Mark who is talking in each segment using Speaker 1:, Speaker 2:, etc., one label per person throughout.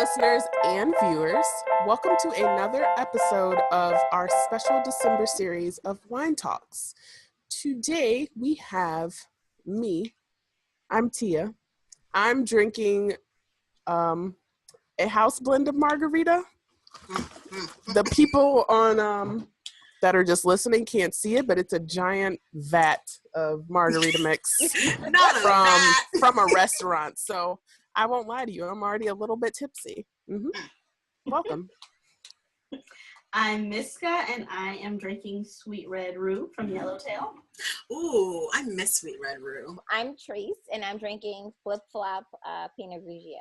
Speaker 1: listeners and viewers. Welcome to another episode of our special December series of Wine Talks. Today we have me. I'm Tia. I'm drinking a house blend of margarita. The people on that are just listening can't see it, but it's a giant vat of margarita mix from a restaurant. So I won't lie to you. I'm already a little bit tipsy. Welcome.
Speaker 2: I'm Miska, and I am drinking Sweet Red Rue from Yellowtail.
Speaker 3: Ooh, I miss Sweet Red Rue.
Speaker 4: I'm Trice, and I'm drinking Flip Flop Pinot Grigio.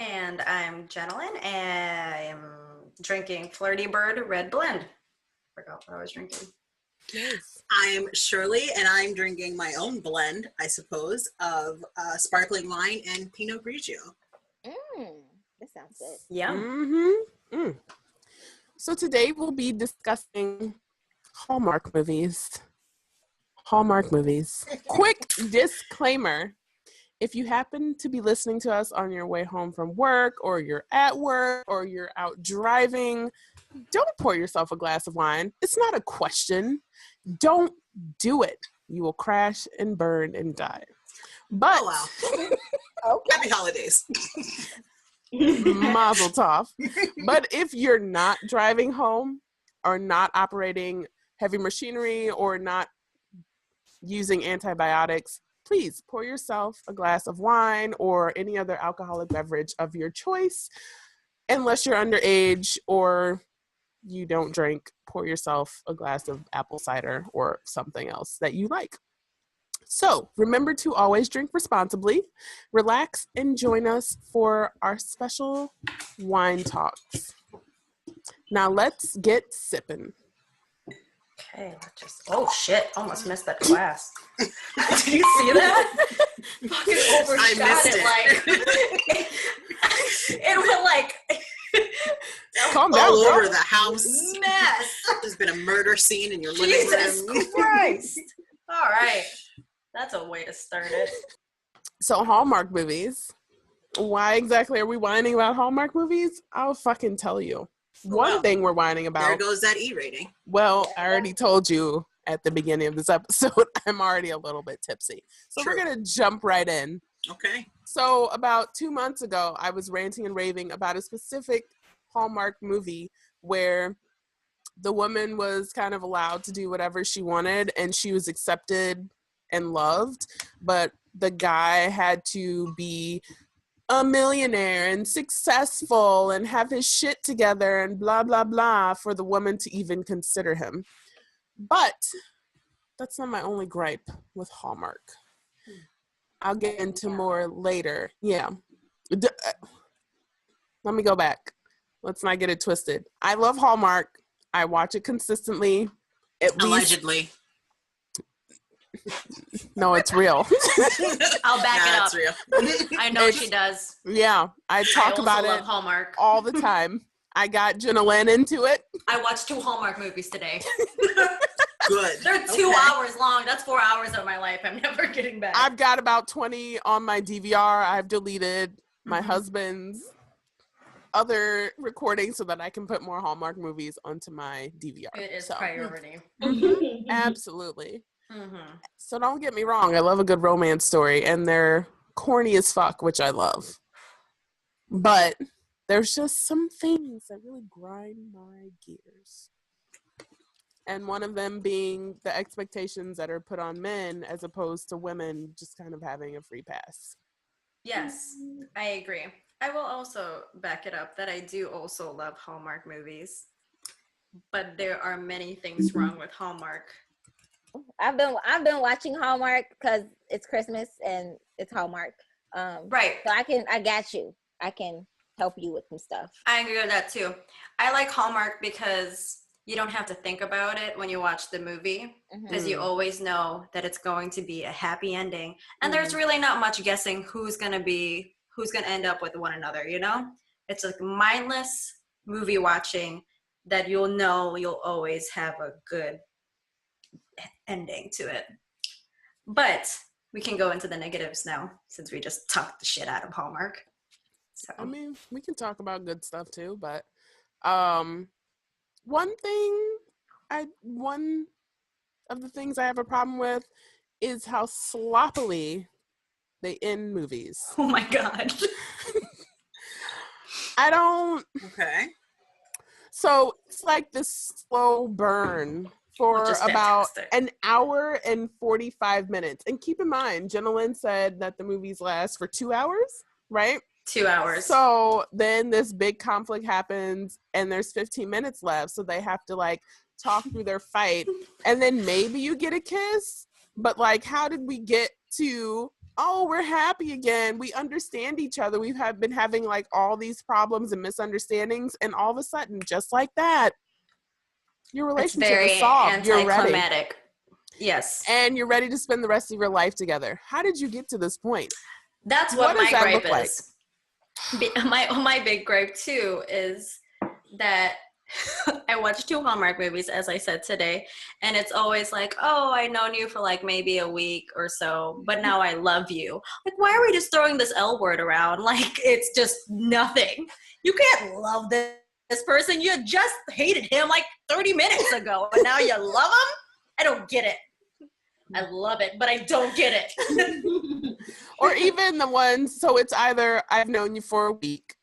Speaker 5: And I'm Jenilyn, and I'm drinking Flirty Bird Red Blend. Forgot what I was drinking.
Speaker 1: Nice.
Speaker 3: I'm Shirley, and I'm drinking my own blend, I suppose, of sparkling wine and Pinot Grigio.
Speaker 4: That sounds good.
Speaker 5: Yeah.
Speaker 1: So today we'll be discussing Hallmark movies. Hallmark movies. Quick disclaimer. If you happen to be listening to us on your way home from work, or you're at work, or you're out driving, don't pour yourself a glass of wine. It's not a question. Don't do it. You will crash and burn and die. But
Speaker 3: Okay. Happy holidays.
Speaker 1: Mazel tov. But if you're not driving home or not operating heavy machinery or not using antibiotics, please pour yourself a glass of wine or any other alcoholic beverage of your choice. Unless you're underage or you don't drink, pour yourself a glass of apple cider or something else that you like. So remember to always drink responsibly, relax, and join us for our special wine talks. Now let's get sipping.
Speaker 5: Okay, oh shit, almost missed that glass. Did you see that? Fucking overshot it. It went like...
Speaker 1: Calm down,
Speaker 3: all
Speaker 1: bro.
Speaker 3: over the house.
Speaker 5: Mess.
Speaker 3: There's been a murder scene in your
Speaker 5: Jesus
Speaker 3: living room.
Speaker 5: Christ. All right. That's a way to start it.
Speaker 1: So Hallmark movies. Why exactly are we whining about Hallmark movies? I'll fucking tell you. One thing we're whining about.
Speaker 3: There goes that E rating.
Speaker 1: Well, I already told you at the beginning of this episode, I'm already a little bit tipsy. So
Speaker 3: True.
Speaker 1: We're going to jump right in.
Speaker 3: Okay.
Speaker 1: So about 2 months ago, I was ranting and raving about a specific Hallmark movie where the woman was kind of allowed to do whatever she wanted and she was accepted and loved, but the guy had to be a millionaire and successful and have his shit together and blah, blah, blah for the woman to even consider him. But that's not my only gripe with Hallmark. I'll get into more later. Yeah. Let me go back. Let's not get it twisted. I love Hallmark. I watch it consistently.
Speaker 3: Allegedly.
Speaker 1: No, it's real.
Speaker 5: I'll back it up.
Speaker 3: It's real.
Speaker 5: I know she does.
Speaker 1: Yeah, I talk about
Speaker 5: love
Speaker 1: it
Speaker 5: Hallmark.
Speaker 1: all the time. I got Jenilyn into it.
Speaker 5: I watched 2 Hallmark movies today.
Speaker 3: Good.
Speaker 5: They're 2 hours long. That's 4 hours of my life I'm never getting back.
Speaker 1: I've got about 20 on my DVR. I've deleted my husband's other recordings so that I can put more Hallmark movies onto my DVR.
Speaker 5: It is priority.
Speaker 1: Absolutely. So don't get me wrong. I love a good romance story, and they're corny as fuck, which I love. But there's just some things that really grind my gears. And one of them being the expectations that are put on men as opposed to women just kind of having a free pass.
Speaker 5: Yes, I agree. I will also back it up that I do also love Hallmark movies, but there are many things wrong with Hallmark.
Speaker 4: I've been watching Hallmark because it's Christmas and it's Hallmark.
Speaker 5: Right.
Speaker 4: So I got you. I can help you with some stuff.
Speaker 5: I agree with that too. I like Hallmark because you don't have to think about it when you watch the movie, because you always know that it's going to be a happy ending, and there's really not much guessing who's going to end up with one another, you know? It's like mindless movie watching that you'll always have a good ending to it. But we can go into the negatives now, since we just talked the shit out of Hallmark. So
Speaker 1: I mean, we can talk about good stuff too, but one of the things I have a problem with is how sloppily they end movies.
Speaker 5: oh my god.
Speaker 1: I don't.
Speaker 3: Okay.
Speaker 1: So it's like this slow burn for
Speaker 5: Which is
Speaker 1: about
Speaker 5: fantastic.
Speaker 1: an hour and 45 minutes. And keep in mind, Jenna Lynn said that the movies last for 2 hours, right?
Speaker 5: 2 hours.
Speaker 1: So then this big conflict happens and there's 15 minutes left. So they have to like talk through their fight. And then maybe you get a kiss. But like, how did we get to, oh, we're happy again. We understand each other. We've been having like all these problems and misunderstandings. And all of a sudden, just like that, your
Speaker 5: it's
Speaker 1: relationship
Speaker 5: very
Speaker 1: is solved. You're ready.
Speaker 5: anticlimactic. Yes.
Speaker 1: And you're ready to spend the rest of your life together. How did you get to this point?
Speaker 5: That's
Speaker 1: What
Speaker 5: what
Speaker 1: does
Speaker 5: my
Speaker 1: that
Speaker 5: gripe
Speaker 1: look like?
Speaker 5: is. My big gripe too is that I watch 2 Hallmark movies, as I said today, and it's always like, oh, I've known you for like maybe a week or so, but now I love you. Like, why are we just throwing this L word around? Like, it's just nothing. You can't love this person. You just hated him like 30 minutes ago, and now you love him? I don't get it. I love it, but I don't get it.
Speaker 1: Or even the ones, so it's either I've known you for a week,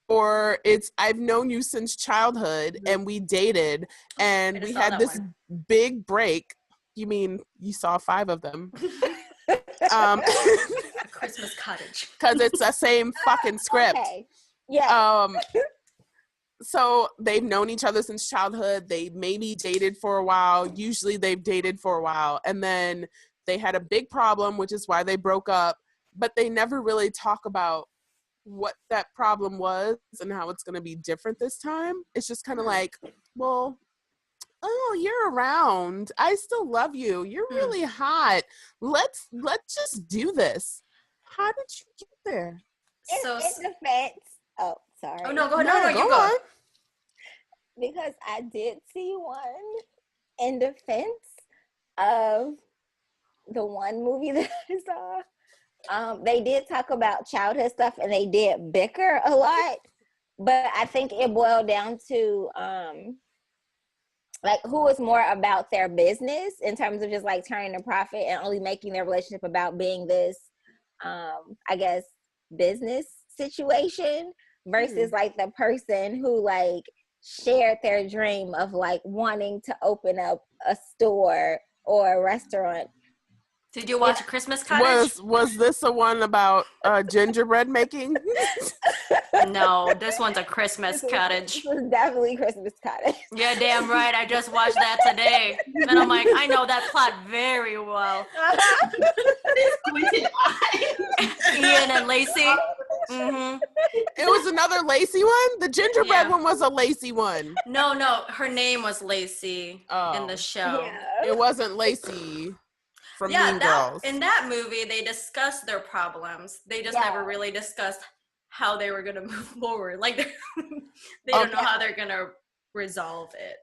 Speaker 1: or it's I've known you since childhood and we dated and
Speaker 5: I just
Speaker 1: we
Speaker 5: saw
Speaker 1: had
Speaker 5: that
Speaker 1: this
Speaker 5: one.
Speaker 1: big break. You mean you saw 5 of them?
Speaker 5: Christmas Cottage.
Speaker 1: Because it's the same fucking script.
Speaker 4: Okay. Yeah.
Speaker 1: So they've known each other since childhood. They maybe dated for a while. Usually they've dated for a while. And then they had a big problem, which is why they broke up. But they never really talk about what that problem was and how it's going to be different this time. It's just kind of like, well, oh, you're around. I still love you. You're really hot. Let's just do this. How did you get there?
Speaker 5: So
Speaker 4: in defense. Oh, sorry.
Speaker 5: oh no, go ahead. No,
Speaker 1: No,
Speaker 5: you
Speaker 1: go
Speaker 5: go.
Speaker 1: on.
Speaker 4: Because I did see one in defense of the one movie that I saw. They did talk about childhood stuff and they did bicker a lot, but I think it boiled down to like who was more about their business in terms of just like turning a profit and only making their relationship about being this I guess business situation versus like the person who like shared their dream of like wanting to open up a store or a restaurant.
Speaker 5: Did you watch Christmas Cottage?
Speaker 1: Was this the one about gingerbread making?
Speaker 5: No, this one's a Christmas Cottage.
Speaker 4: This was definitely Christmas Cottage.
Speaker 5: Yeah, damn right. I just watched that today. And I'm like, I know that plot very well.
Speaker 2: This squinted eye.
Speaker 5: Ian and Lacey. Mm-hmm.
Speaker 1: It was another Lacey one? The gingerbread
Speaker 5: Yeah.
Speaker 1: one was a Lacey one.
Speaker 5: No, her name was Lacey in the show.
Speaker 4: Yeah.
Speaker 1: It wasn't Lacey from
Speaker 5: Yeah,
Speaker 1: Mean Girls.
Speaker 5: in that movie, they discussed their problems. They just never really discussed how they were going to move forward. Like, they don't know how they're going to resolve it.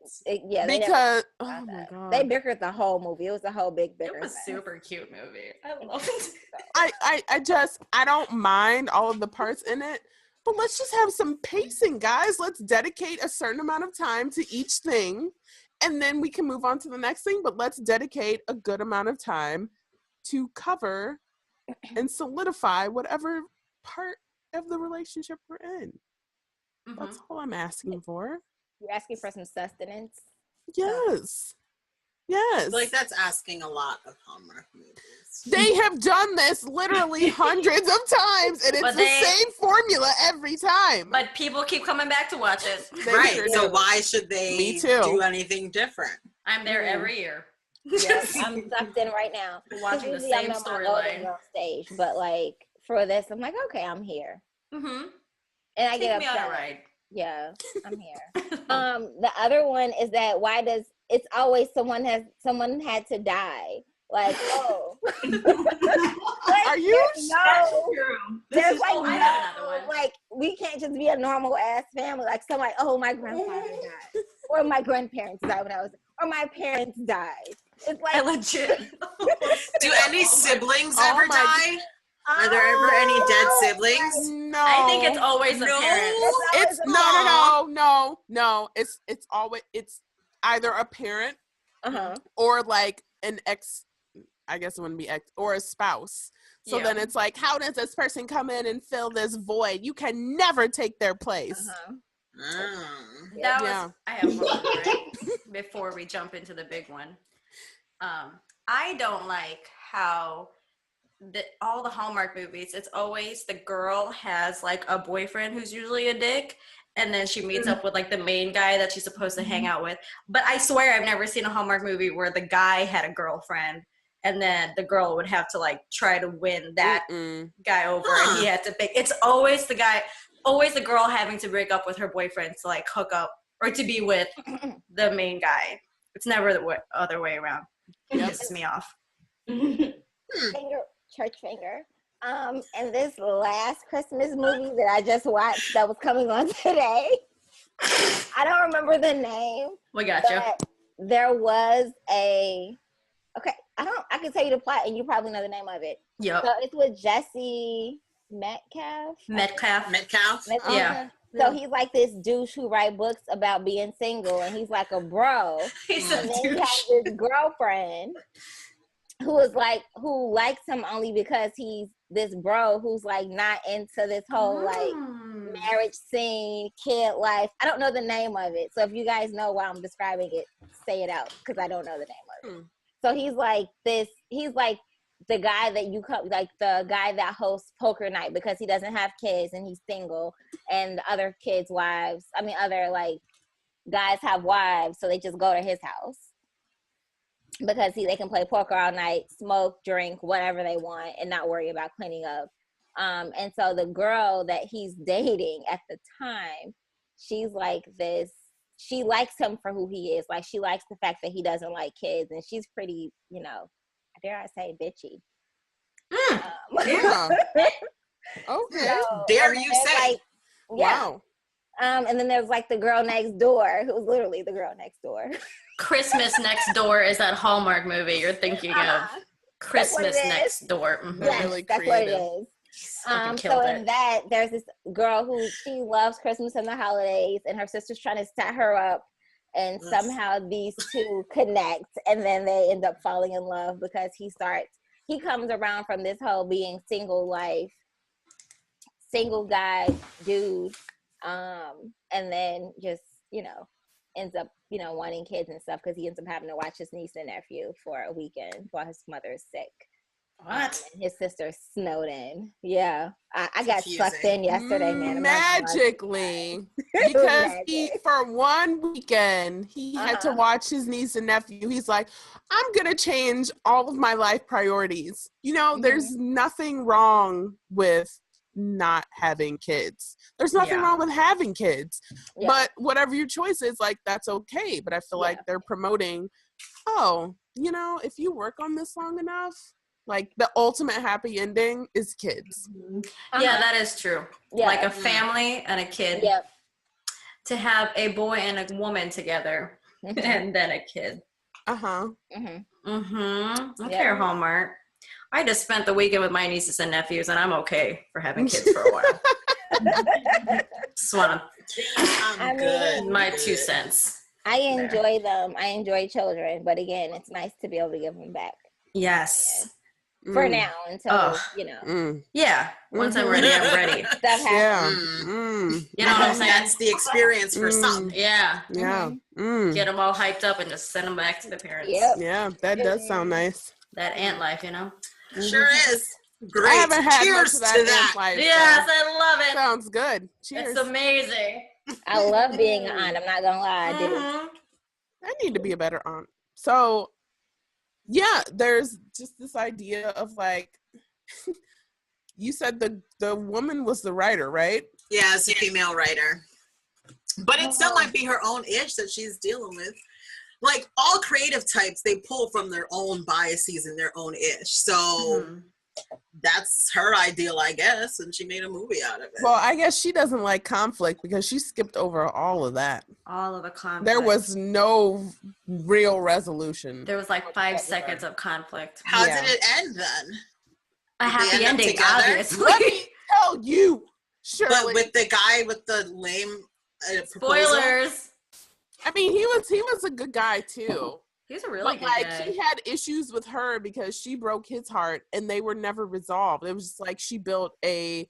Speaker 1: Because, oh my God.
Speaker 4: They bickered the whole movie. It was a whole big bicker.
Speaker 5: It was a super cute movie. I love it.
Speaker 1: I don't mind all of the parts in it, but let's just have some pacing, guys. Let's dedicate a certain amount of time to each thing, and then we can move on to the next thing, but let's dedicate a good amount of time to cover and solidify whatever part of the relationship we're in.
Speaker 5: Mm-hmm.
Speaker 1: That's all I'm asking for.
Speaker 4: You're asking for some sustenance.
Speaker 1: Yes. Yes.
Speaker 3: Like that's asking a lot of Hallmark movies.
Speaker 1: They have done this literally hundreds of times, and it's the same formula every time.
Speaker 5: But people keep coming back to watch it.
Speaker 3: Right.
Speaker 1: Sure
Speaker 3: So
Speaker 1: do.
Speaker 3: why should they do anything different?
Speaker 5: I'm there every year.
Speaker 4: Yes, I'm sucked in right now.
Speaker 5: Watching the
Speaker 4: Usually
Speaker 5: same
Speaker 4: I'm not
Speaker 5: storyline.
Speaker 4: on stage, but like for this, I'm like, okay, I'm here,
Speaker 5: Mm-hmm.
Speaker 4: and I
Speaker 5: Take
Speaker 4: get
Speaker 5: me
Speaker 4: upset.
Speaker 5: on a ride.
Speaker 4: Yeah, I'm here. The other one is that why does it's always someone had to die? Like, oh, like,
Speaker 1: Are you?
Speaker 4: There's like
Speaker 5: I have another one.
Speaker 4: like we can't just be a normal ass family. Like somebody, oh, my grandfather died, or my grandparents died when I was, or my parents died. It's
Speaker 5: I
Speaker 4: like
Speaker 5: legit.
Speaker 3: Do any siblings
Speaker 1: Oh
Speaker 3: ever
Speaker 1: my-
Speaker 3: die? Are there ever any dead siblings?
Speaker 1: No.
Speaker 5: I think it's always a
Speaker 3: No.
Speaker 5: parent.
Speaker 1: It's no. It's always either a parent or like an ex. I guess it wouldn't be ex or a spouse. So then it's like, how does this person come in and fill this void? You can never take their place.
Speaker 5: I have one more, right? Before we jump into the big one. I don't like how all the Hallmark movies, it's always the girl has like a boyfriend who's usually a dick, and then she meets up with like the main guy that she's supposed to hang out with. But I swear I've never seen a Hallmark movie where the guy had a girlfriend and then the girl would have to like try to win that guy over and he had to pick. It's always the guy, always the girl having to break up with her boyfriend to like hook up or to be with the main guy. It's never the other way around. It pisses me off.
Speaker 4: Church finger. And this last Christmas movie that I just watched that was coming on today, I don't remember the name.
Speaker 5: We got you.
Speaker 4: There was I can tell you the plot and you probably know the name of it.
Speaker 5: Yep.
Speaker 4: So it's with Jesse
Speaker 5: Metcalf. Yeah.
Speaker 4: So he's like this douche who write books about being single, and he's like a bro.
Speaker 5: He's
Speaker 4: and
Speaker 5: a
Speaker 4: then he
Speaker 5: douche.
Speaker 4: has this girlfriend who likes him only because he's this bro who's like not into this whole like marriage scene, kid life. I don't know the name of it. So if you guys know while I'm describing it, say it out because I don't know the name of it. So he's like the guy that the guy that hosts poker night because he doesn't have kids and he's single, and the other kids' wives, other like guys have wives, so they just go to his house because they can play poker all night, smoke, drink, whatever they want, and not worry about cleaning up. And so the girl that he's dating at the time, she's like this. She likes him for who he is. Like, she likes the fact that he doesn't like kids, and she's pretty, dare I say, bitchy.
Speaker 1: Yeah. Okay.
Speaker 4: So,
Speaker 3: Dare you say?
Speaker 4: Like, yeah.
Speaker 1: Wow.
Speaker 4: And then there's like the girl next door, who's literally the girl next door.
Speaker 5: Christmas Next Door is that Hallmark movie you're thinking of. Christmas Next Door.
Speaker 4: Yes,
Speaker 1: Really
Speaker 4: that's what it is. So in that, there's this girl who she loves Christmas and the holidays, and her sister's trying to set her up, and somehow these two connect, and then they end up falling in love because he comes around from this whole being single life, single guy dude, and then just ends up wanting kids and stuff because he ends up having to watch his niece and nephew for a weekend while his mother is sick.
Speaker 5: What?
Speaker 4: And his sister snowed in. Yeah. I got sucked in yesterday, man.
Speaker 1: Magically. Because he, for one weekend, he had to watch his niece and nephew. He's like, I'm going to change all of my life priorities. There's nothing wrong with not having kids. There's nothing wrong with having kids. Yeah. But whatever your choice is, like, that's okay. But I feel like they're promoting, if you work on this long enough, like, the ultimate happy ending is kids.
Speaker 5: Yeah, that is true. Yeah. Like a family and a kid.
Speaker 4: Yep.
Speaker 5: To have a boy and a woman together and then a kid. Okay, Hallmark. I just spent the weekend with my nieces and nephews, and I'm okay for having kids for a while. Just want to my 2 cents.
Speaker 4: I enjoy them. I enjoy children, but again, it's nice to be able to give them back.
Speaker 5: Yes.
Speaker 4: For now, until
Speaker 5: Yeah. Once I'm ready, I'm ready.
Speaker 4: Stuff happens.
Speaker 5: You know what I'm saying?
Speaker 3: That's the experience for some.
Speaker 5: Yeah.
Speaker 1: Yeah.
Speaker 5: Get them all hyped up and just send them back to the parents.
Speaker 4: Yep.
Speaker 1: Yeah, that does sound nice.
Speaker 5: That ant life,
Speaker 3: Sure is. Great.
Speaker 1: I haven't had
Speaker 3: Cheers
Speaker 1: much of
Speaker 3: to
Speaker 1: that.
Speaker 3: that.
Speaker 1: Life,
Speaker 5: yes, I love it.
Speaker 1: Sounds good. Cheers.
Speaker 5: It's amazing.
Speaker 4: I love being an aunt. I'm not gonna lie, I do.
Speaker 1: I need to be a better aunt. So, yeah, there's just this idea of like, you said the woman was the writer, right?
Speaker 3: Yeah, it's a female writer. But it still might be her own ish that she's dealing with. Like, all creative types, they pull from their own biases and their own ish. So that's her ideal, I guess, and she made a movie out of it.
Speaker 1: Well, I guess she doesn't like conflict because she skipped over all of that.
Speaker 5: All of the conflict.
Speaker 1: There was no real resolution.
Speaker 5: There was like 5 seconds of conflict.
Speaker 3: How did it end then?
Speaker 5: A happy
Speaker 3: end up
Speaker 5: ending,
Speaker 3: together?
Speaker 5: obviously.
Speaker 1: Let me tell you, Shirley.
Speaker 3: But with the guy with the lame proposal?
Speaker 5: Spoilers.
Speaker 1: I mean, he was a good guy too.
Speaker 5: He's a really
Speaker 1: But
Speaker 5: good
Speaker 1: like
Speaker 5: guy.
Speaker 1: he had issues with her because she broke his heart and they were never resolved. It was just like she built a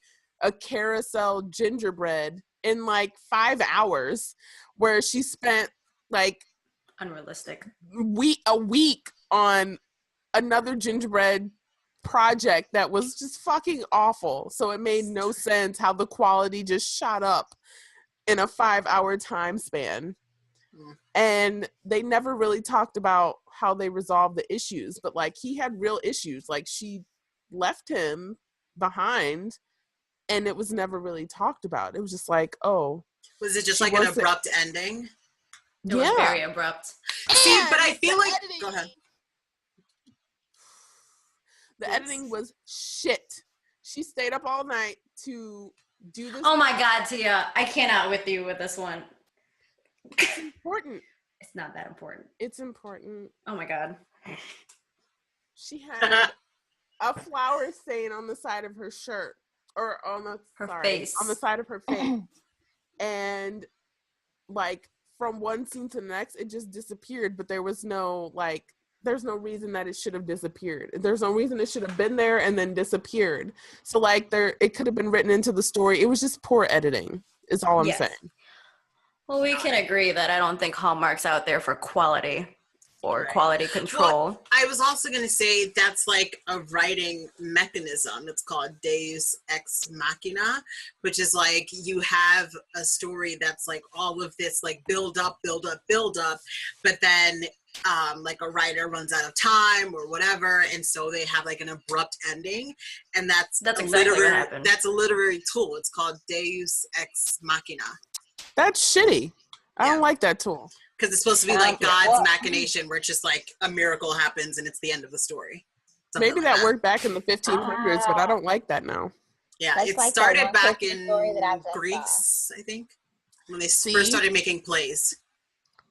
Speaker 1: carousel gingerbread in like 5 hours, where she spent like
Speaker 5: Unrealistic.
Speaker 1: a week on another gingerbread project that was just fucking awful. So it made no sense how the quality just shot up in a 5-hour time span. And they never really talked about how they resolved the issues, but like he had real issues. Like she left him behind and it was never really talked about. It was just like, oh.
Speaker 3: Was it just like an abrupt ending?
Speaker 5: It was very abrupt.
Speaker 3: See, but I feel like
Speaker 1: editing,
Speaker 3: go ahead.
Speaker 1: The editing was shit. She stayed up all night to do this.
Speaker 5: Oh my God, Tia. I cannot with you with this one.
Speaker 1: It's important.
Speaker 5: It's not that important.
Speaker 1: It's important.
Speaker 5: Oh my God.
Speaker 1: She had a flower stain on the side of her shirt, or on the
Speaker 5: face.
Speaker 1: on the side of her face, and like from one scene to the next, it just disappeared. But there was no there's no reason that it should have disappeared. There's no reason it should have been there and then disappeared. So like it could have been written into the story. It was just poor editing. Is all I'm saying.
Speaker 5: Well, we can agree that I don't think Hallmark's out there for quality or quality control.
Speaker 3: Well, I was also going to say that's like a writing mechanism. It's called Deus Ex Machina, which is like you have a story that's like all of this like build up, but then like a writer runs out of time or whatever, and so they have like an abrupt ending, and that's
Speaker 5: exactly what happened.
Speaker 3: That's a literary tool. It's called Deus Ex Machina. That's
Speaker 1: shitty. I don't like that tool.
Speaker 3: Because it's supposed to be like God's machination, where it's just like a miracle happens and it's the end of the story.
Speaker 1: Maybe that worked back in the 1500s, but I don't like that now.
Speaker 3: Yeah, it started back in Greece, I think, when they first started making plays.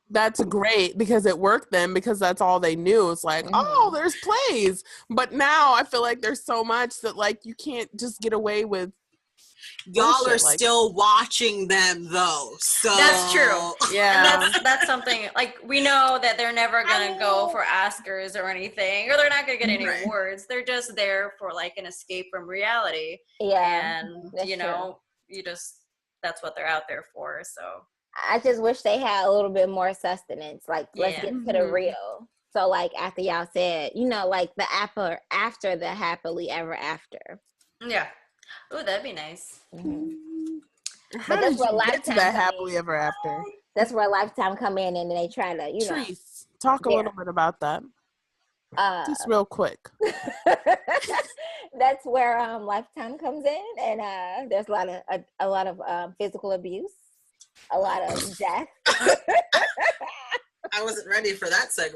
Speaker 1: That's great because it worked then, because that's all they knew. It's like, oh, there's plays. But now I feel like there's so much that like you can't just get away with.
Speaker 3: Y'all are still watching them though, so
Speaker 5: that's true.
Speaker 1: Yeah,
Speaker 5: and that's something like we know that they're never gonna go for Oscars or anything, or they're not gonna get any awards. They're just there for like an escape from reality.
Speaker 4: Yeah,
Speaker 5: and you know, that's what they're out there for. So
Speaker 4: I just wish they had a little bit more sustenance. Like, let's get to the real. So like after y'all said, you know, like the after the happily ever after.
Speaker 5: Yeah. Oh, that'd be nice.
Speaker 1: How did you get to that happily ever after?
Speaker 4: That's where Lifetime come in and they try to, you know.
Speaker 1: Trice, talk a little bit about that. Just real quick.
Speaker 4: That's where Lifetime comes in, and there's a lot of physical abuse, a lot of death.
Speaker 3: I wasn't ready for that segue.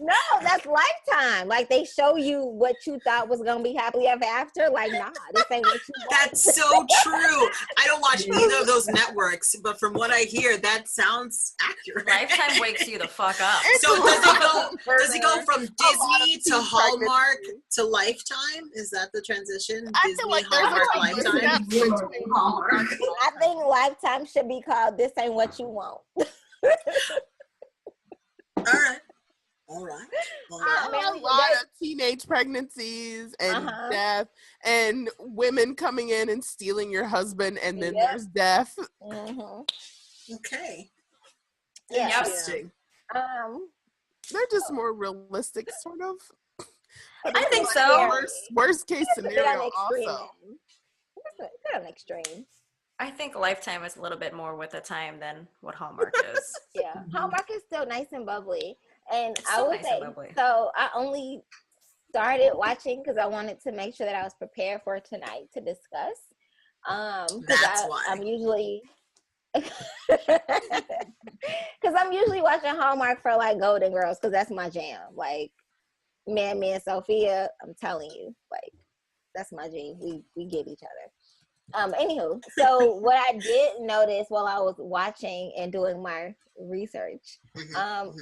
Speaker 4: No, that's Lifetime. Like, they show you what you thought was gonna be happily ever after. Like, nah, this ain't what you want.
Speaker 3: That's so true. I don't watch either of those networks, but from what I hear, that sounds accurate.
Speaker 5: Lifetime wakes you the fuck up.
Speaker 3: So does he go from Disney to Hallmark to Lifetime? Is that the transition? Disney, Hallmark, Lifetime?
Speaker 4: I think Lifetime should be called This Ain't What You Want.
Speaker 3: All right.
Speaker 1: A lot of teenage pregnancies and death, and women coming in and stealing your husband, and then there's death.
Speaker 3: Okay.
Speaker 4: Yeah.
Speaker 3: Interesting.
Speaker 1: They're just more realistic, sort of.
Speaker 5: I think so.
Speaker 1: Worst case scenario, also.
Speaker 4: It's an extreme.
Speaker 5: I think Lifetime is a little bit more with the time than what Hallmark is.
Speaker 4: Yeah, Hallmark is still nice and bubbly. And I would
Speaker 5: nice
Speaker 4: say,
Speaker 5: and bubbly.
Speaker 4: so I only started watching because I wanted to make sure that I was prepared for tonight to discuss.
Speaker 3: That's why.
Speaker 4: I'm usually, because I'm usually watching Hallmark for like Golden Girls, because that's my jam. Like, me and Sophia, I'm telling you, like, that's my jam. We get each other. Anywho, so what I did notice while I was watching and doing my research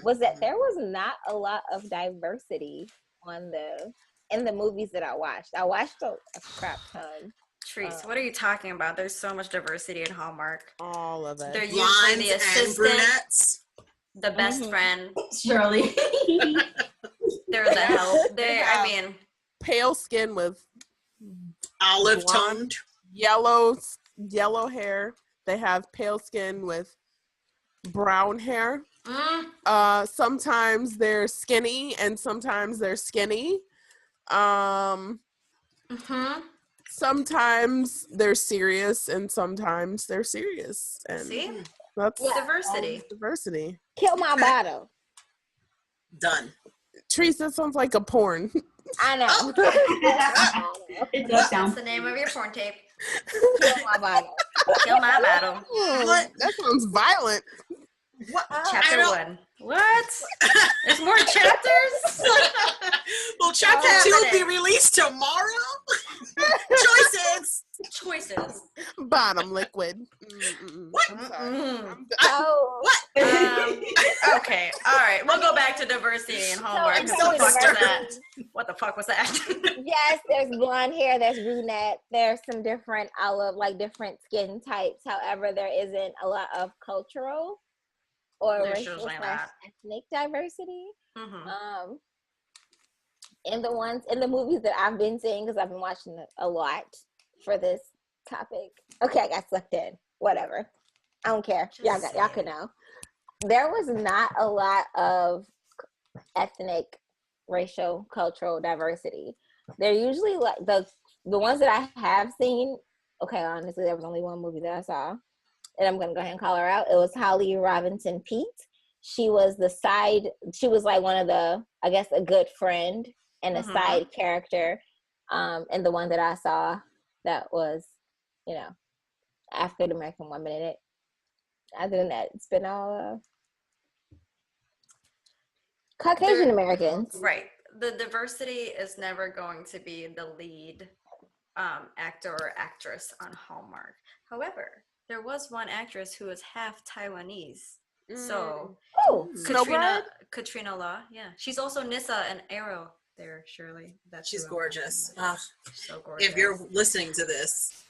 Speaker 4: was that there was not a lot of diversity on the in the movies that I watched a crap ton.
Speaker 5: Trees, what are you talking about? There's so much diversity in Hallmark.
Speaker 1: All of it.
Speaker 5: They're usually
Speaker 3: Blondes
Speaker 5: the
Speaker 3: and
Speaker 5: assistant,
Speaker 3: brunettes.
Speaker 5: the best friend.
Speaker 2: Shirley.
Speaker 5: They're the help. I mean,
Speaker 1: Pale skin with
Speaker 3: Olive
Speaker 1: blonde,
Speaker 3: toned.
Speaker 1: yellow hair. They have pale skin with brown hair. Sometimes they're skinny and sometimes they're skinny. Sometimes they're serious and sometimes they're serious. And
Speaker 5: see?
Speaker 1: that's
Speaker 5: Diversity.
Speaker 1: Diversity.
Speaker 4: Kill my bottle.
Speaker 3: Done.
Speaker 1: Trice, that sounds like a porn.
Speaker 4: I know.
Speaker 2: It does
Speaker 5: That's
Speaker 2: sound.
Speaker 5: the name of your porn tape.
Speaker 4: Kill my bottle.
Speaker 5: Kill my battle.
Speaker 3: What?
Speaker 1: That sounds violent.
Speaker 3: What?
Speaker 5: Chapter
Speaker 3: I don't-
Speaker 5: 1. What? There's more chapters?
Speaker 3: Will chapter 2 be released tomorrow?
Speaker 5: Choices.
Speaker 1: Bottom liquid.
Speaker 3: What?
Speaker 1: I'm sorry.
Speaker 4: Oh.
Speaker 3: What?
Speaker 5: Okay. All right. We'll go back to diversity and Hallmark.
Speaker 4: in
Speaker 5: What
Speaker 4: terms
Speaker 5: the
Speaker 4: of
Speaker 5: fuck was that?
Speaker 4: diversity-
Speaker 5: What the fuck was that?
Speaker 4: Yes, there's blonde hair, there's brunette, there's some different olive, like different skin types. However, there isn't a lot of cultural or
Speaker 5: There's
Speaker 4: racial
Speaker 5: usually
Speaker 4: /
Speaker 5: not.
Speaker 4: ethnic diversity.
Speaker 5: Mhm.
Speaker 4: In the movies that I've been seeing, because I've been watching a lot for this topic. Okay, I got sucked in. Whatever. I don't care. Y'all can know. There was not a lot of ethnic, racial, cultural diversity. They're usually like the ones that I have seen. Okay, honestly, there was only one movie that I saw, and I'm gonna go ahead and call her out. It was Holly Robinson Pete. She was like one of the, I guess, a good friend and a side character. And the one that I saw that was, African American woman in it. Other than that, it's been all Caucasian Americans.
Speaker 5: Right. The diversity is never going to be the lead actor or actress on Hallmark. However, there was one actress who was half Taiwanese. So Katrina Law, yeah. She's also Nissa and Arrow there, Shirley.
Speaker 3: She's gorgeous.
Speaker 5: So gorgeous.
Speaker 3: If you're listening to this,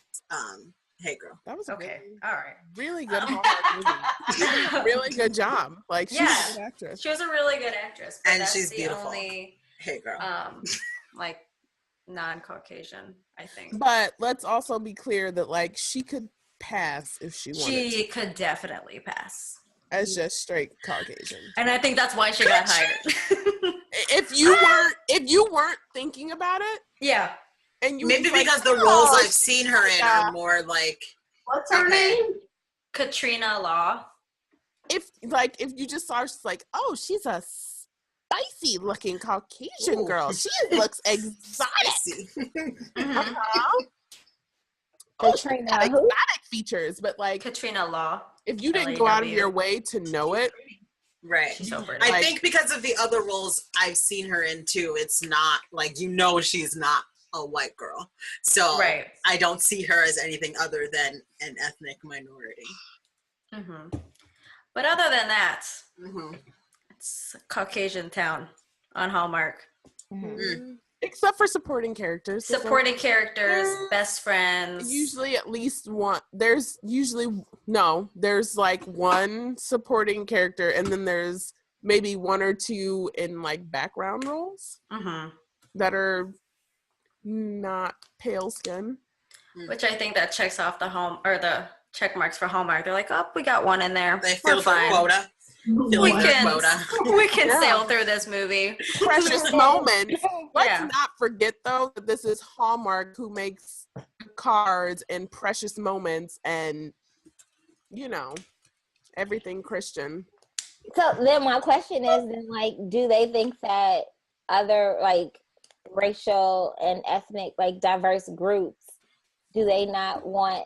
Speaker 3: hey girl.
Speaker 1: That was
Speaker 5: okay. All right.
Speaker 1: Really good Hallmark movie. Really good job. Like, she's a good actress.
Speaker 5: She was a really good actress. But
Speaker 3: And
Speaker 5: that's
Speaker 3: she's
Speaker 5: the
Speaker 3: beautiful.
Speaker 5: only,
Speaker 3: Hey girl.
Speaker 5: like, non-Caucasian, I think.
Speaker 1: But let's also be clear that, like, she could pass if she wanted
Speaker 5: She could definitely pass.
Speaker 1: as just straight Caucasian.
Speaker 5: And I think that's why she got hired.
Speaker 1: If you weren't thinking about it,
Speaker 5: yeah.
Speaker 1: and you
Speaker 3: Maybe
Speaker 1: like,
Speaker 3: because the roles I've seen her in are more like.
Speaker 2: What's her name?
Speaker 5: Katrina Law.
Speaker 1: if you just saw her, she's like, oh, she's a spicy looking Caucasian girl. She looks exotic.
Speaker 4: Katrina,
Speaker 1: exotic features, but like
Speaker 5: Katrina Law.
Speaker 1: if you didn't go out of
Speaker 5: LAW.
Speaker 1: your way to know it,
Speaker 3: Right.
Speaker 5: She's so pretty.
Speaker 3: I think because of the other roles I've seen her in too, it's not like, she's not a white girl. So
Speaker 5: Right.
Speaker 3: I don't see her as anything other than an ethnic minority.
Speaker 5: Mm-hmm. But other than that,
Speaker 3: Mm-hmm.
Speaker 5: it's Caucasian Town on Hallmark.
Speaker 3: Mm.
Speaker 1: except for supporting characters.
Speaker 5: Supporting characters, best friends.
Speaker 1: Usually at least one. There's like one supporting character, and then there's maybe one or two in like background roles that are not pale skin.
Speaker 5: Which I think that checks off the check marks for Hallmark. They're like, oh, we got one in there.
Speaker 3: They
Speaker 5: We're
Speaker 3: filled their
Speaker 5: fine.
Speaker 3: quota.
Speaker 5: We can
Speaker 1: Yeah.
Speaker 5: sail through this movie.
Speaker 1: Precious moments. Let's
Speaker 5: Yeah.
Speaker 1: not forget though that this is Hallmark who makes cards and precious moments and everything Christian.
Speaker 4: So then my question is then, like, do they think that other like racial and ethnic like diverse groups, do they not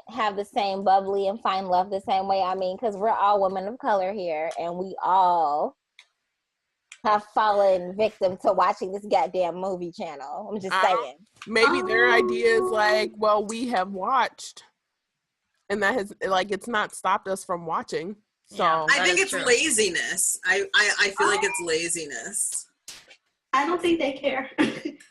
Speaker 4: have the same bubbly and find love the same way? I mean, because we're all women of color here and we all have fallen victim to watching this goddamn movie channel. I'm just saying.
Speaker 1: Maybe their idea is like, well, we have watched and that has like it's not stopped us from watching. So
Speaker 5: Yeah.
Speaker 3: I think
Speaker 5: is
Speaker 3: it's
Speaker 5: true.
Speaker 3: laziness. I feel like it's laziness.
Speaker 2: I don't think they care.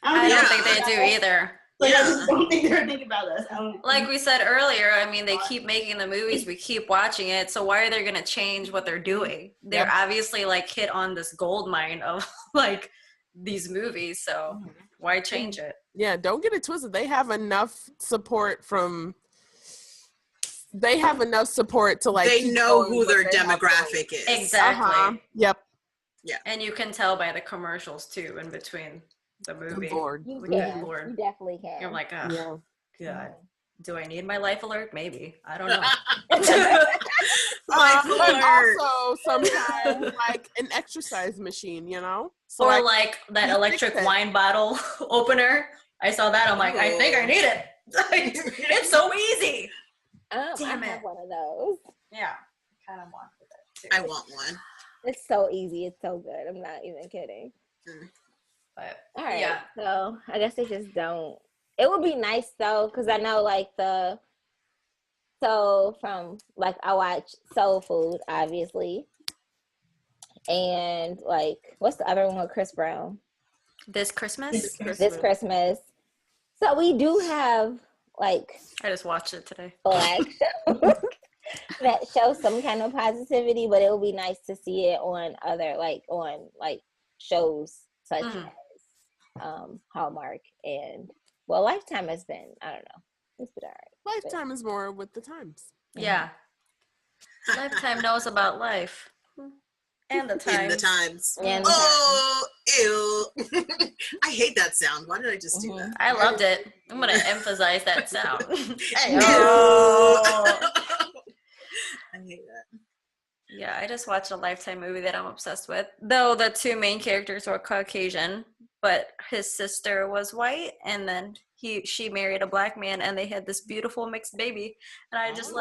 Speaker 5: I don't think they do either.
Speaker 2: Like, I just don't think they're thinking about us.
Speaker 5: Like we said earlier, I mean, they keep making the movies, we keep watching it, so why are they going to change what they're doing? They're obviously, like, hit on this gold mine of, like, these movies, so why change it?
Speaker 1: Yeah, don't get it twisted. They have enough support from... They have enough support to, like...
Speaker 3: They know who their demographic is.
Speaker 5: Exactly.
Speaker 1: Yep.
Speaker 3: Yeah.
Speaker 5: And you can tell by the commercials, too, in between the movie.
Speaker 4: You
Speaker 5: We
Speaker 4: can.
Speaker 5: get bored.
Speaker 4: You definitely can.
Speaker 5: You're like, oh,
Speaker 1: Yeah.
Speaker 5: God. Do I need my life alert? Maybe. I don't know.
Speaker 3: Life
Speaker 1: But
Speaker 3: alert.
Speaker 1: also sometimes like an exercise machine, you know? So
Speaker 5: Or like that
Speaker 1: you
Speaker 5: electric
Speaker 1: fix it.
Speaker 5: wine bottle opener. I saw that. I'm like, I think I need it. It's so easy.
Speaker 4: I
Speaker 5: Damn
Speaker 4: have
Speaker 5: it.
Speaker 4: one of those.
Speaker 5: Yeah. Kind of want it too.
Speaker 3: I want one.
Speaker 4: It's so easy. It's so good. I'm not even kidding.
Speaker 5: But
Speaker 4: All right.
Speaker 5: yeah.
Speaker 4: So I guess they just don't. It would be nice though, because I know like from like I watch Soul Food, obviously. And like what's the other one with Chris Brown?
Speaker 5: This Christmas?
Speaker 4: This Christmas. So we do have like
Speaker 5: I just watched it today.
Speaker 4: Black shows that show some kind of positivity, but it would be nice to see it on other shows such as Hallmark and Lifetime has been, I don't know, it's been all right.
Speaker 1: Lifetime is more with the times.
Speaker 5: Yeah. Lifetime knows about life. And the time.
Speaker 3: In the times.
Speaker 4: And the
Speaker 3: Oh, ew. I hate that sound. Why did I just do that?
Speaker 5: I loved it. I'm going to emphasize that sound.
Speaker 3: Ew.
Speaker 5: Oh.
Speaker 3: I hate that.
Speaker 5: Yeah, I just watched a Lifetime movie that I'm obsessed with. Though the two main characters were Caucasian, but his sister was white, and then she married a black man, and they had this beautiful mixed baby. And I just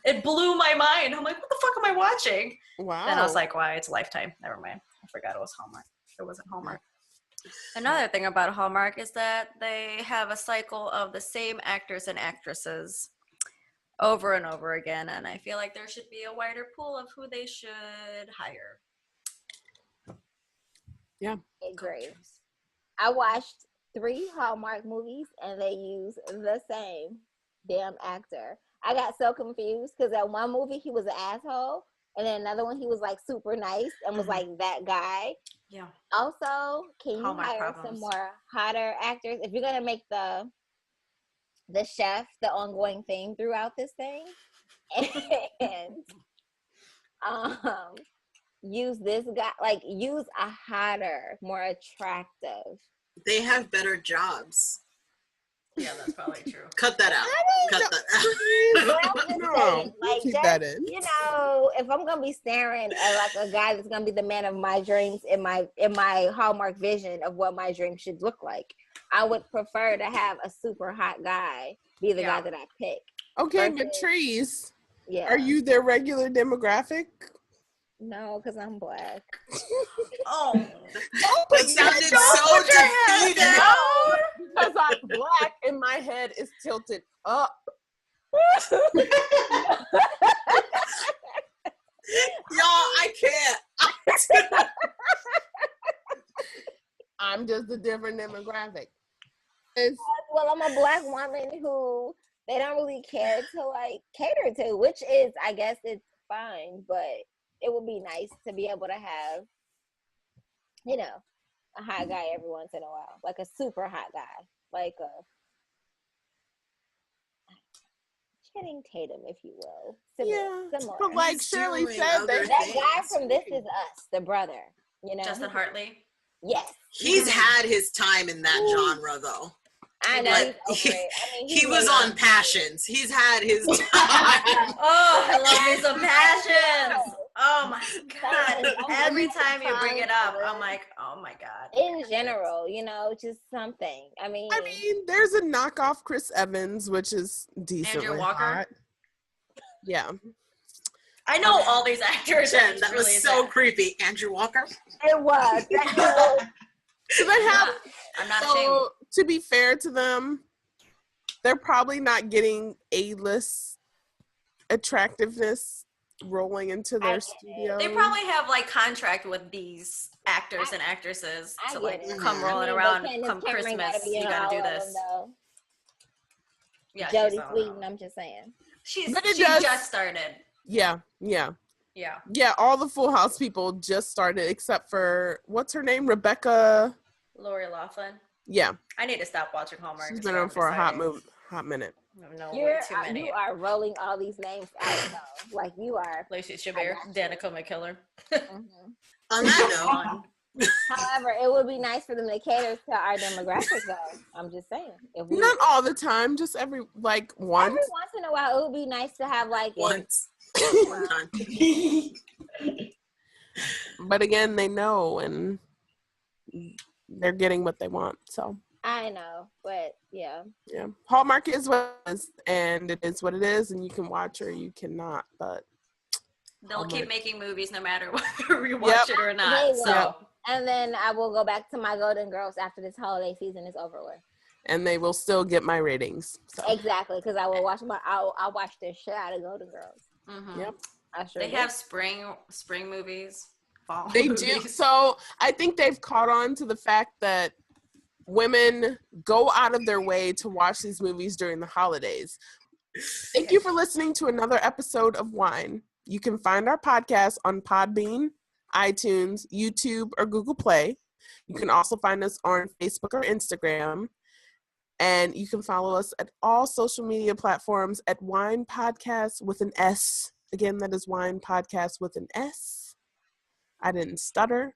Speaker 5: it blew my mind. I'm like, what the fuck am I watching?
Speaker 1: Wow.
Speaker 5: And I was like, why? It's Lifetime. Never mind. I forgot it was Hallmark. It wasn't Hallmark. Another thing about Hallmark is that they have a cycle of the same actors and actresses over and over again, and I feel like there should be a wider pool of who they should hire.
Speaker 1: Yeah.
Speaker 4: agree. I watched 3 Hallmark movies and they use the same damn actor. I got so confused because at one movie he was an asshole, and then another one he was like super nice and was like that guy.
Speaker 5: Yeah.
Speaker 4: Also, can you
Speaker 5: Hallmark
Speaker 4: hire
Speaker 5: problems.
Speaker 4: some more hotter actors if you're gonna make the chef the ongoing theme throughout this thing, and use this guy, like use a hotter, more attractive.
Speaker 3: They have better jobs.
Speaker 5: Yeah, that's probably true.
Speaker 3: Cut that out. Cut that
Speaker 4: But I'm just
Speaker 1: No,
Speaker 4: saying, like,
Speaker 1: keep
Speaker 4: just,
Speaker 1: that in.
Speaker 4: you know, if I'm gonna be staring at like a guy that's gonna be the man of my dreams in my Hallmark vision of what my dream should look like, I would prefer to have a super hot guy be the guy that I pick.
Speaker 1: Okay,
Speaker 4: versus-
Speaker 1: but Trice,
Speaker 4: Yeah.
Speaker 1: are you their regular demographic?
Speaker 4: No, because I'm black.
Speaker 5: Oh,
Speaker 3: That sounded so defeating.
Speaker 1: Because I'm black and my head is tilted up.
Speaker 3: Y'all, I can't.
Speaker 1: I'm just a different demographic.
Speaker 4: Well, I'm a black woman who they don't really care to like cater to, which is, I guess, it's fine, but it would be nice to be able to have, you know, a hot guy every once in a while, like a super hot guy, like a Channing Tatum, if you will. Similar.
Speaker 1: But like
Speaker 3: He's
Speaker 1: Shirley
Speaker 3: doing
Speaker 1: said,
Speaker 3: other
Speaker 1: they
Speaker 4: that
Speaker 3: things.
Speaker 4: guy from This Is Us, the brother, you know.
Speaker 5: Justin Hartley.
Speaker 4: Yes,
Speaker 3: He's had his time in that genre, though.
Speaker 4: I know.
Speaker 3: Like,
Speaker 4: he's over it. I mean,
Speaker 3: He was on Passions. He's had his time.
Speaker 5: Oh, I love me some passions. Oh my god.
Speaker 4: Something.
Speaker 5: Every time you bring it up, I'm like, oh my god.
Speaker 4: In general, you know, just something. I mean,
Speaker 1: there's a knockoff Chris Evans, which is decently
Speaker 5: Andrew Walker?
Speaker 1: hot. Yeah.
Speaker 5: I know all these actors.
Speaker 3: Jen,
Speaker 5: It's
Speaker 3: that was
Speaker 5: really
Speaker 3: so
Speaker 5: sad.
Speaker 3: creepy. Andrew Walker.
Speaker 4: it was.
Speaker 1: So they have.
Speaker 5: I'm not ashamed.
Speaker 1: So to be fair to them, they're probably not getting A-list attractiveness rolling into their studio.
Speaker 5: They probably have like contract with these actors and actresses to like come rolling around come Christmas. You gotta do this. Yeah,
Speaker 4: Jodie Sweetin, I'm just saying.
Speaker 5: She just started.
Speaker 1: Yeah. All the Full House people just started, except for what's her name, Rebecca.
Speaker 5: Lori Loughlin.
Speaker 1: Yeah.
Speaker 5: I need to stop watching Hallmark.
Speaker 1: She's been on for a hot minute.
Speaker 5: No,
Speaker 4: You are rolling all these names out though. Like you are.
Speaker 5: Lacey Chabert, Danica McKellar.
Speaker 3: On that note.
Speaker 4: However, it would be nice for them to cater to our demographic though. I'm just saying.
Speaker 1: Not all the time, just once.
Speaker 4: Every once in a while, it would be nice to have like
Speaker 3: once. One time.
Speaker 1: But again, they know and they're getting what they want. So
Speaker 4: I know, but yeah.
Speaker 1: Hallmark is what it is, and it is what it is, and you can watch or you cannot. But
Speaker 5: they'll keep making movies no matter whether we watch it or not. So.
Speaker 4: And then I will go back to my Golden Girls after this holiday season is over with.
Speaker 1: And they will still get my ratings. So.
Speaker 4: Exactly, because I will I'll watch the shit out of Golden Girls.
Speaker 5: Mm-hmm.
Speaker 1: Yep.
Speaker 5: They have spring movies, fall
Speaker 1: They
Speaker 5: movies.
Speaker 1: do. So I think they've caught on to the fact that women go out of their way to watch these movies during the holidays. Thank you for listening to another episode of Wine. You can find our podcast on Podbean, iTunes, YouTube, or Google Play. You can also find us on Facebook or Instagram. And you can follow us at all social media platforms at Wine Podcast with an S. Again, that is Wine Podcast with an S. I didn't stutter.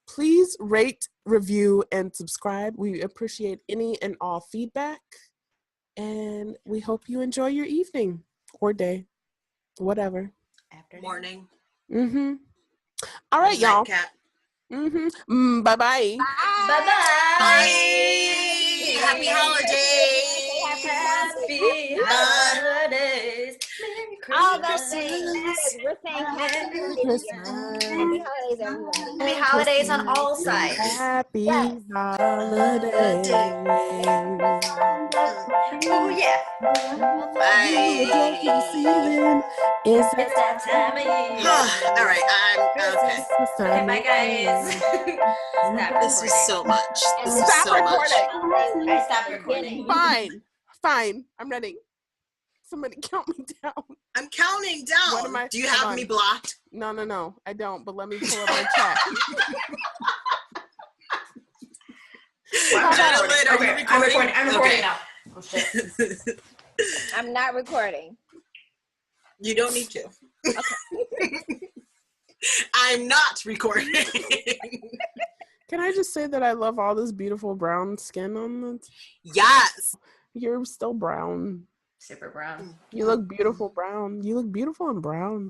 Speaker 1: Please rate, review, and subscribe. We appreciate any and all feedback. And we hope you enjoy your evening or day, whatever.
Speaker 5: Afternoon.
Speaker 3: Morning.
Speaker 1: Mm-hmm. All right, y'all.
Speaker 3: Cat.
Speaker 1: Mm-hmm. Bye-bye.
Speaker 3: Bye. Happy holidays.
Speaker 5: Happy holidays.
Speaker 4: All those things. We're saying happy holidays, everybody.
Speaker 5: Happy holidays on all sides.
Speaker 1: Happy holidays.
Speaker 5: Oh yeah.
Speaker 3: Bye.
Speaker 5: It's that time of year.
Speaker 3: All right. I'm okay.
Speaker 5: Okay, bye guys. Stop
Speaker 3: This is so much. This is
Speaker 1: Stop
Speaker 3: so much.
Speaker 1: recording.
Speaker 5: I stopped recording.
Speaker 1: Fine. I'm ready. Somebody count me down.
Speaker 3: I'm counting
Speaker 1: What
Speaker 3: down.
Speaker 1: am I-
Speaker 3: Do you
Speaker 1: hold
Speaker 3: have
Speaker 1: on.
Speaker 3: me blocked?
Speaker 1: No, I don't. But let me pull up my chat.
Speaker 3: Madeline, are you recording?
Speaker 5: I'm recording now. Oh shit.
Speaker 4: I'm not recording.
Speaker 3: You don't need to. I'm not recording.
Speaker 1: Can I just say that I love all this beautiful brown skin on the...
Speaker 3: Yes.
Speaker 1: You're still brown.
Speaker 5: Super brown.
Speaker 1: You look beautiful brown. You look beautiful and brown.